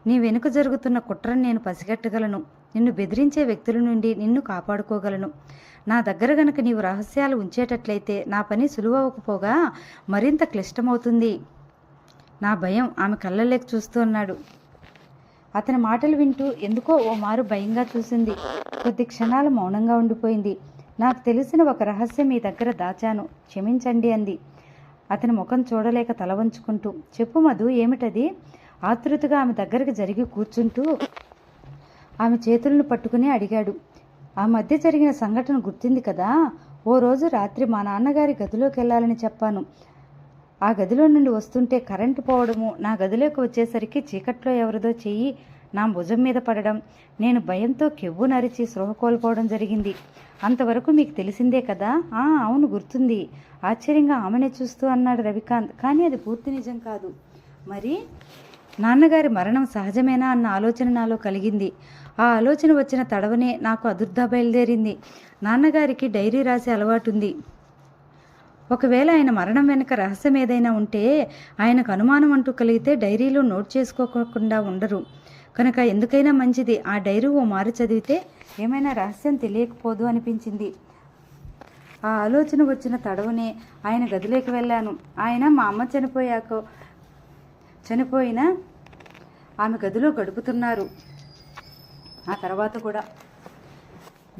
నీ వెనుక జరుగుతున్న కుట్రను నేను పసిగట్టగలను. నిన్ను బెదిరించే వ్యక్తుల నుండి నిన్ను కాపాడుకోగలను. నా దగ్గర గనక నీవు రహస్యాలు ఉంచేటట్లయితే నా పని సులువవకపోగా మరింత క్లిష్టమవుతుంది. నా భయం. ఆమె కళ్ళల్లోకి చూస్తూ అన్నాడు. అతని మాటలు వింటూ ఎందుకో ఓ మారు భయంగా చూసింది. కొద్ది క్షణాలు మౌనంగా ఉండిపోయింది. నాకు తెలిసిన ఒక రహస్యం మీ దగ్గర దాచాను, క్షమించండి అంది అతని ముఖం చూడలేక తల వంచుకుంటూ. చెప్పు మధు, ఏమిటది? ఆతృతగా ఆమె దగ్గరకు జరిగి కూర్చుంటూ ఆమె చేతులను పట్టుకుని అడిగాడు. ఆ మధ్య జరిగిన సంఘటన గుర్తుంది కదా? ఓ రోజు రాత్రి మా నాన్నగారి గదిలోకి వెళ్ళాలని చెప్పాను. ఆ గదిలో నుండి వస్తుంటే కరెంటు పోవడము, నా గదిలోకి వచ్చేసరికి చీకట్లో ఎవరిదో చెయ్యి నా భుజం మీద పడడం, నేను భయంతో కెవ్వు నరిచి స్పృహ కోల్పోవడం జరిగింది. అంతవరకు మీకు తెలిసిందే కదా? అవును, గుర్తుంది. ఆశ్చర్యంగా ఆమెనే చూస్తూ అన్నాడు రవికాంత్. కానీ అది పూర్తి నిజం కాదు. మరి నాన్నగారి మరణం సహజమేనా అన్న ఆలోచన నాలో కలిగింది. ఆ ఆలోచన వచ్చిన తడవనే నాకు అదుర్దా బయలుదేరింది. నాన్నగారికి డైరీ రాసే అలవాటుంది. ఒకవేళ ఆయన మరణం వెనుక రహస్యం ఏదైనా ఉంటే, ఆయనకు అనుమానం అంటూ కలిగితే డైరీలో నోట్ చేసుకోకుండా ఉండరు. కనుక ఎందుకైనా మంచిది ఆ డైరీ ఓ మారు చదివితే ఏమైనా రహస్యం తెలియకపోదు అనిపించింది. ఆ ఆలోచన వచ్చిన తడవనే ఆయన గదిలోకి వెళ్ళాను. ఆయన మా అమ్మ చనిపోయిన ఆమె గదిలో గడుపుతున్నారు. ఆ తర్వాత కూడా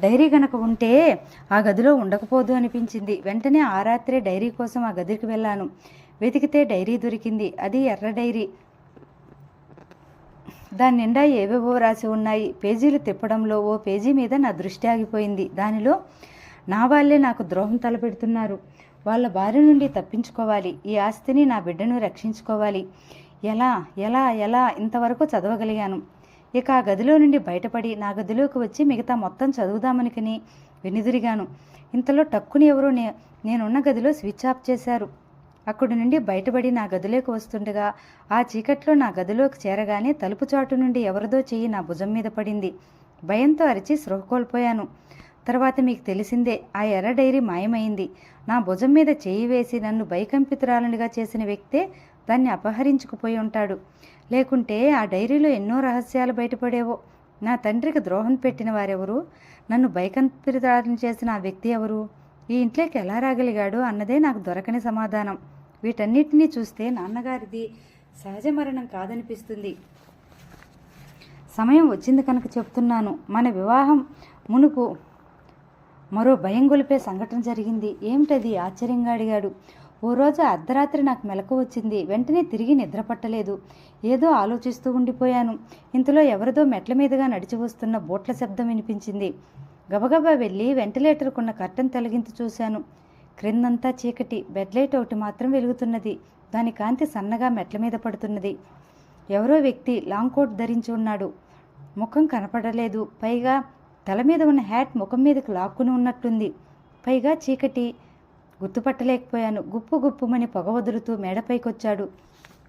డైరీ గనక ఉంటే ఆ గదిలో ఉండకపోదు అనిపించింది. వెంటనే ఆ రాత్రే డైరీ కోసం ఆ గదికి వెళ్ళాను. వెతికితే డైరీ దొరికింది. అది ఎర్ర డైరీ. దాని నిండా ఏవేవో రాసి ఉన్నాయి. పేజీలు తిప్పడంలో ఓ పేజీ మీద నా దృష్టి ఆగిపోయింది. దానిలో నా వాళ్ళే నాకు ద్రోహం తలపెడుతున్నారు. వాళ్ళ బారి నుండి తప్పించుకోవాలి. ఈ ఆస్తిని నా బిడ్డను రక్షించుకోవాలి. ఎలా ఎలా ఎలా ఇంతవరకు చదవగలిగాను. ఇక ఆ గదిలో నుండి బయటపడి నా గదిలోకి వచ్చి మిగతా మొత్తం చదువుదామనికని వెనుదిరిగాను. ఇంతలో టక్కుని ఎవరో నేనున్న గదిలో స్విచ్ ఆఫ్ చేశారు. అక్కడి నుండి బయటపడి నా గదిలోకి వస్తుండగా ఆ చీకట్లో నా గదిలోకి చేరగానే తలుపు చాటు నుండి ఎవరిదో చెయ్యి నా భుజం మీద పడింది. భయంతో అరిచి స్పృహ కోల్పోయాను. తర్వాత మీకు తెలిసిందే, ఆ ఎర్ర డైరీ మాయమైంది. నా భుజం మీద చెయ్యి వేసి నన్ను భయకంపితురాలనిగా చేసిన వ్యక్తే దాన్ని అపహరించుకుపోయి ఉంటాడు. లేకుంటే ఆ డైరీలో ఎన్నో రహస్యాలు బయటపడేవో. నా తండ్రికి ద్రోహం పెట్టిన వారెవరు? నన్ను భయకంపితురాలని చేసిన ఆ వ్యక్తి ఎవరు? ఈ ఇంట్లోకి ఎలా రాగలిగాడు అన్నదే నాకు దొరకని సమాధానం. వీటన్నిటినీ చూస్తే నాన్నగారిది సహజ మరణం కాదనిపిస్తుంది. సమయం వచ్చింది కనుక చెప్తున్నాను. మన వివాహం మునుపు మరో భయం గొలిపే సంఘటన జరిగింది. ఏమిటది? ఆశ్చర్యంగా అడిగాడు. ఓ రోజు అర్ధరాత్రి నాకు మెలకు వచ్చింది. వెంటనే తిరిగి నిద్ర పట్టలేదు. ఏదో ఆలోచిస్తూ ఉండిపోయాను. ఇంతలో ఎవరిదో మెట్ల మీదుగా నడిచి వస్తున్న బోట్ల శబ్దం వినిపించింది. గబగబా వెళ్ళి వెంటిలేటర్కున్న కర్టన్ తొలగించి చూశాను. క్రిందంతా చీకటి. బెడ్లైట్ ఒకటి మాత్రం వెలుగుతున్నది. దాని కాంతి సన్నగా మెట్ల మీద పడుతున్నది. ఎవరో వ్యక్తి లాంగ్ కోట్ ధరించి ఉన్నాడు. ముఖం కనపడలేదు. పైగా తల మీద ఉన్న హ్యాట్ ముఖం మీదకి లాక్కుని ఉన్నట్టుంది. పైగా చీకటి. గుర్తుపట్టలేకపోయాను. గుప్పు గుప్పుమని పొగ వదులుతూ మేడపైకొచ్చాడు.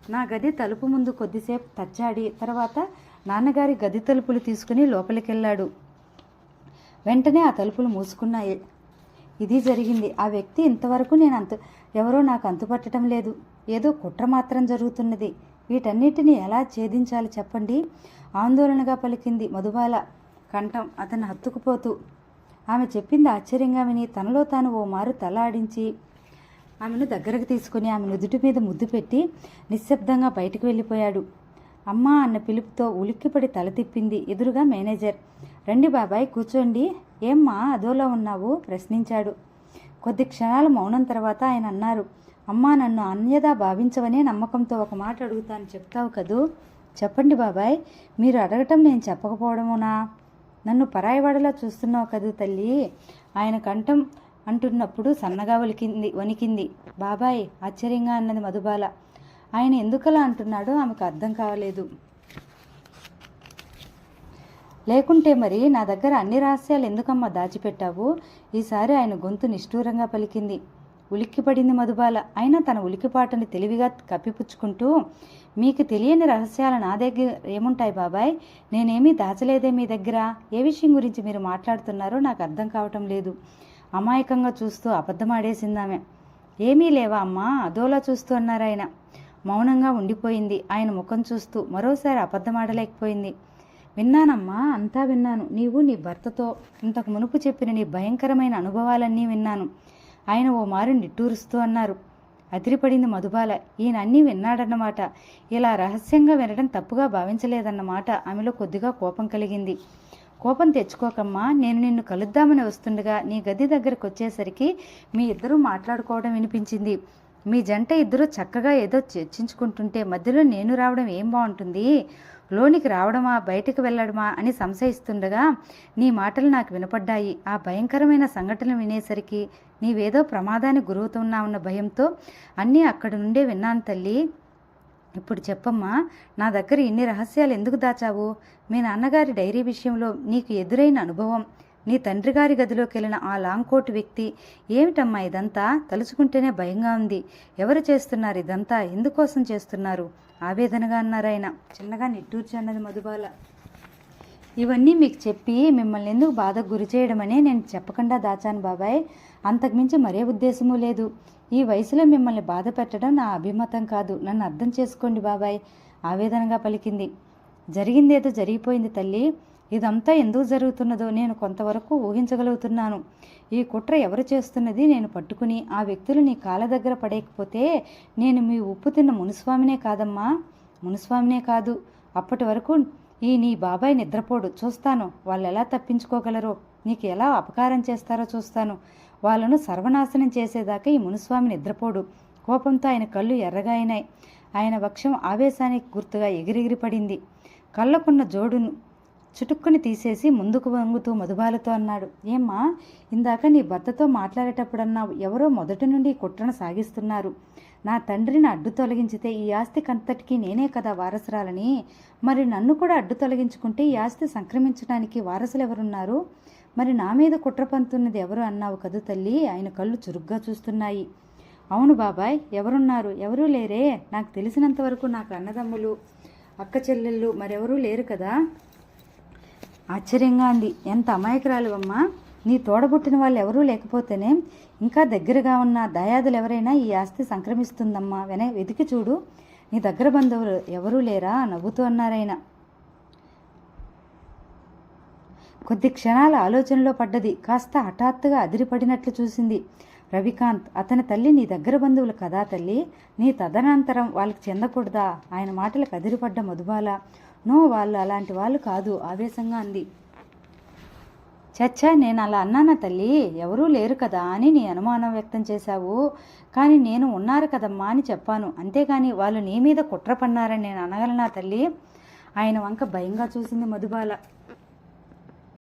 నా గది తలుపు ముందు కొద్దిసేపు తచ్చాడి తర్వాత నాన్నగారి గది తలుపులు తీసుకుని లోపలికెళ్ళాడు. వెంటనే ఆ తలుపులు మూసుకున్నాయి. ఇది జరిగింది. ఆ వ్యక్తి ఇంతవరకు ఎవరో నాకు అంతుపట్టడం లేదు. ఏదో కుట్ర మాత్రం జరుగుతున్నది. వీటన్నిటిని ఎలా ఛేదించాలి చెప్పండి? ఆందోళనగా పలికింది మధుబాల కంఠం అతను హత్తుకుపోతూ. ఆమె చెప్పింది ఆశ్చర్యంగా విని తనలో తాను ఓ మారు తల ఆడించి ఆమెను దగ్గరకు తీసుకుని ఆమె నుదుటి మీద ముద్దు పెట్టి నిశ్శబ్దంగా బయటికి వెళ్ళిపోయాడు. అమ్మా అన్న పిలుపుతో ఉలిక్కిపడి తల తిప్పింది. ఎదురుగా మేనేజర్. రండి బాబాయ్, కూర్చోండి. ఏమ్మా అదోలా ఉన్నావు? ప్రశ్నించాడు. కొద్ది క్షణాల మౌనం తర్వాత ఆయన అన్నారు. అమ్మా, నన్ను అన్యదా భావించవనే నమ్మకంతో ఒక మాట అడుగుతాను, చెప్తావు కదూ? చెప్పండి బాబాయ్. మీరు అడగటం నేను చెప్పకపోవడమునా? నన్ను పరాయివాడలా చూస్తున్నావు కదూ తల్లి. ఆయన కంఠం అంటున్నప్పుడు సన్నగా వణికింది. బాబాయ్, ఆశ్చర్యంగా అన్నది మధుబాల. ఆయన ఎందుకలా అంటున్నాడో ఆమెకు అర్థం కావలేదు. లేకుంటే మరి నా దగ్గర అన్ని రహస్యాలు ఎందుకమ్మా దాచిపెట్టావు? ఈసారి ఆయన గొంతు నిష్ఠూరంగా పలికింది. ఉలిక్కిపడింది మధుబాల. అయినా తన ఉలికిపాటుని తెలివిగా కప్పిపుచ్చుకుంటూ, మీకు తెలియని రహస్యాలు నా దగ్గర ఏముంటాయి బాబాయ్? నేనేమీ దాచలేదే మీ దగ్గర. ఏ విషయం గురించి మీరు మాట్లాడుతున్నారో నాకు అర్థం కావటం లేదు. అమాయకంగా చూస్తూ అబద్ధమాడేసిందామె. ఏమీ లేవా అమ్మా? అదోలా చూస్తూ అన్నారాయన. మౌనంగా ఉండిపోయింది. ఆయన ముఖం చూస్తూ మరోసారి అబద్ధమాడలేకపోయింది. విన్నానమ్మా, అంతా విన్నాను. నీవు నీ భర్తతో ఇంతకు మునుపు చెప్పిన నీ భయంకరమైన అనుభవాలన్నీ విన్నాను. ఆయన ఓ మారు నిట్టూరుస్తూ అన్నారు. అదిరిపడింది మధుబాల. ఈయన అన్నీ విన్నాడన్నమాట. ఇలా రహస్యంగా వినడం తప్పుగా భావించలేదన్నమాట. ఆమెలో కొద్దిగా కోపం కలిగింది. కోపం తెచ్చుకోకమ్మా. నేను నిన్ను కలుద్దామని వస్తుండగా నీ గది దగ్గరకు వచ్చేసరికి మీ ఇద్దరూ మాట్లాడుకోవడం వినిపించింది. మీ జంట ఇద్దరు చక్కగా ఏదో చర్చించుకుంటుంటే మధ్యలో నేను రావడం ఏం బాగుంటుంది? లోనికి రావడమా బయటికి వెళ్ళడమా అని సంశయిస్తుండగా నీ మాటలు నాకు వినపడ్డాయి. ఆ భయంకరమైన సంఘటనలు వినేసరికి నీవేదో ప్రమాదానికి గురవుతున్నావన్న భయంతో అన్నీ అక్కడి నుండే విన్నాను తల్లి. ఇప్పుడు చెప్పమ్మా, నా దగ్గర ఇన్ని రహస్యాలు ఎందుకు దాచావు? మీ నాన్నగారి డైరీ విషయంలో నీకు ఎదురైన అనుభవం, నీ తండ్రి గారి గదిలోకి వెళ్ళిన ఆ లాంగ్ కోట్ వ్యక్తి, ఏమిటమ్మా ఇదంతా? తలుచుకుంటేనే భయంగా ఉంది. ఎవరు చేస్తున్నారు ఇదంతా? ఎందుకోసం చేస్తున్నారు? ఆవేదనగా అన్నారాయన. చిన్నగా నిట్టూర్చి అన్నది మధుబాల. ఇవన్నీ మీకు చెప్పి మిమ్మల్ని ఎందుకు బాధకు గురి చేయడమనే నేను చెప్పకుండా దాచాను బాబాయ్. అంతకుమించి మరే ఉద్దేశమూ లేదు. ఈ వయసులో మిమ్మల్ని బాధ పెట్టడం నా అభిమతం కాదు. నన్ను అర్థం చేసుకోండి బాబాయ్, ఆవేదనగా పలికింది. జరిగిందేదో జరిగిపోయింది తల్లి. ఇదంతా ఎందుకు జరుగుతున్నదో నేను కొంతవరకు ఊహించగలుగుతున్నాను. ఈ కుట్ర ఎవరు చేస్తున్నది నేను పట్టుకుని ఆ వ్యక్తులు నీ కాళ్ళ దగ్గర పడేయకపోతే నేను మీ ఉప్పు తిన్న మునుస్వామినే కాదమ్మా, మునుస్వామినే కాదు. అప్పటి వరకు నీ బాబాయ్ నిద్రపోడు. చూస్తాను వాళ్ళు ఎలా తప్పించుకోగలరో, నీకు ఎలా అపకారం చేస్తారో చూస్తాను. వాళ్ళను సర్వనాశనం చేసేదాకా ఈ మునుస్వామి నిద్రపోడు. కోపంతో ఆయన కళ్ళు ఎర్రగా అయినాయి. ఆయన వక్షం ఆవేశానికి గుర్తుగా ఎగిరెగిరి పడింది. కళ్ళకున్న జోడును చుటుక్కుని తీసేసి ముందుకు వంగుతూ మధుబాలతో అన్నాడు. ఏమ్మా, ఇందాక నీ భర్తతో మాట్లాడేటప్పుడన్నావు ఎవరో మొదటి నుండి కుట్రను సాగిస్తున్నారు. నా తండ్రిని అడ్డు తొలగించితే ఈ ఆస్తికంతటికీ నేనే కదా వారసురాలని. మరి నన్ను కూడా అడ్డు తొలగించుకుంటే ఈ ఆస్తి సంక్రమించడానికి వారసులు ఎవరున్నారు? మరి నా మీద కుట్ర పంతున్నది ఎవరు అన్నావు కదూ తల్లి. ఆయన కళ్ళు చురుగ్గా చూస్తున్నాయి. అవును బాబాయ్, ఎవరున్నారు? ఎవరూ లేరే. నాకు తెలిసినంతవరకు నాకు అన్నదమ్ములు అక్క చెల్లెళ్ళు మరెవరూ లేరు కదా. ఆశ్చర్యంగా అంది. ఎంత అమాయకురాలు అమ్మా. నీ తోడబుట్టిన వాళ్ళు ఎవరూ లేకపోతేనే ఇంకా దగ్గరగా ఉన్న దయాదులు ఎవరైనా ఈ ఆస్తి సంక్రమిస్తుందమ్మా. వెతికి చూడు. నీ దగ్గర బంధువులు ఎవరూ లేరా? నవ్వుతూ అన్నారాయన. కొద్ది క్షణాల ఆలోచనలో పడ్డది. కాస్త హఠాత్తుగా అదిరిపడినట్లు చూసింది. రవికాంత్, అతని తల్లి నీ దగ్గర బంధువులు కదా తల్లి. నీ తదనంతరం వాళ్ళకి చెందకూడదా? ఆయన మాటలకు అదిరిపడ్డ మధుబాల. నో, వాళ్ళు అలాంటి వాళ్ళు కాదు, ఆవేశంగా అంది. చచ్చా, నేను అలా అన్నానా తల్లి? ఎవరూ లేరు కదా అని నీ అనుమానం వ్యక్తం చేశావు. కానీ నేను ఉన్నారు కదమ్మా అని చెప్పాను. అంతేగాని వాళ్ళు నీ మీద కుట్ర పన్నారని నేను అనగలనా తల్లి? ఆయన వంక భయంగా చూసింది మధుబాల.